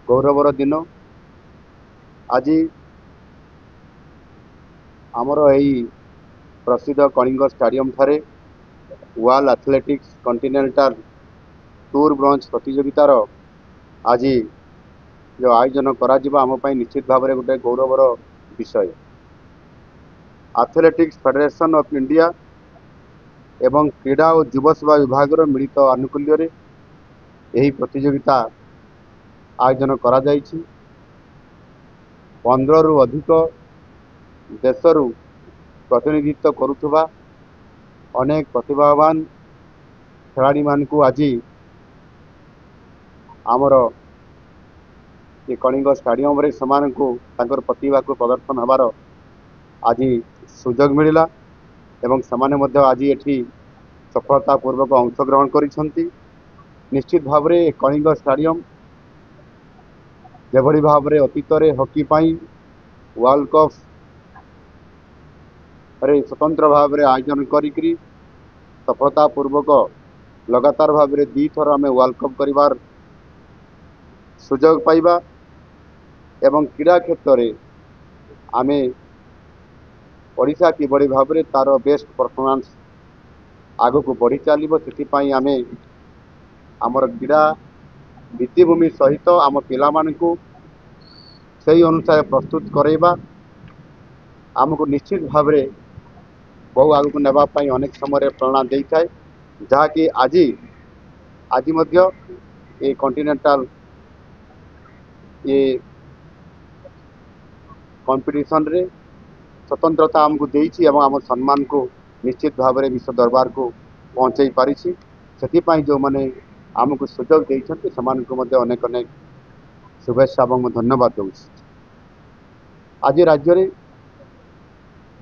गौरवर दिन आज आमर यही प्रसिद्ध कलिंग स्टाडियम ठारे world athletics continental tour bronze प्रतियोगितार आज जो आयोजन करा निश्चित भाव में गोटे गौरवर विषय। एथलेटिक्स फेडरेशन ऑफ इंडिया एवं क्रीड़ा और युव सेवा विभाग मिलित आनुकूल्य यही प्रतियोगिता आयोजन करा 15 रु अधिक देशरू प्रतिनिधित्व करुवा अनेक प्रतिभावान खिलाड़ी मान को आज आमर ये कलिंग स्टाडियम रे समान को प्रतिभा को प्रदर्शन हबार आज सुजोग मिला एवं समाने मध्य आज एठी सफलता पूर्वक अंशग्रहण करिसेंती। निश्चित भाव में कलिंग स्टाडियम जेभली भाव में अतीत हॉकी पाई वर्ल्ड कप रे स्वतंत्र भाव में आयोजन करी सफलता पूर्वक लगातार भाव में 2 थर आम वर्ल्ड कप करिवार सुजोग पाइबा एवं क्रीड़ा क्षेत्र में आमे ओडिशा किभली भाव में तार बेस्ट परफॉर्मेंस आग को बढ़ी चलो से आम आमर क्रीड़ा भित्तिभूमि सहित आम पिला मानकु सही अनुसार प्रस्तुत करवा आमको निश्चित भाव में बहु आग को नापी अनेक समय प्रेरणा दे थाए जहाँकि आज आज ये कॉन्टिनेंटल ये कंपटीशन रे स्वतंत्रता आमको देइछि एवं आम सम्मान को निश्चित भाव में विश्व दरबार को पहुँचाई पारी से जो मैंने आमको सुजोग देइछन्ति से अनेक अनेक शुभेच्छा और धन्यवाद दूँ। आज राज्य रे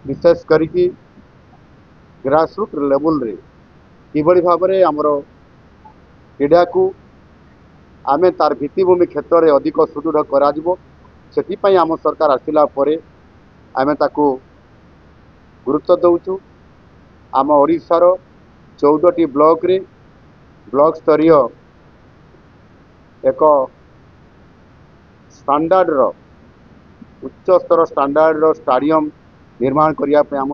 विशेष करिकी ग्रासरूट लेवल रे किभली भाव में आमर क्रीड़ा को आमे तार भित्तिभूमि क्षेत्र में अधिक सुदृढ़ कराजिबो से आम सरकार आसिला परे आमे ताकू गुरुत्व दउछु। आम ओडिशार 14टी ब्लॉक रे ब्लॉक स्तरीय एक स्टैंडर्ड उच्च स्तर स्टैंडर्ड स्टाडियम निर्माण करिया पे आम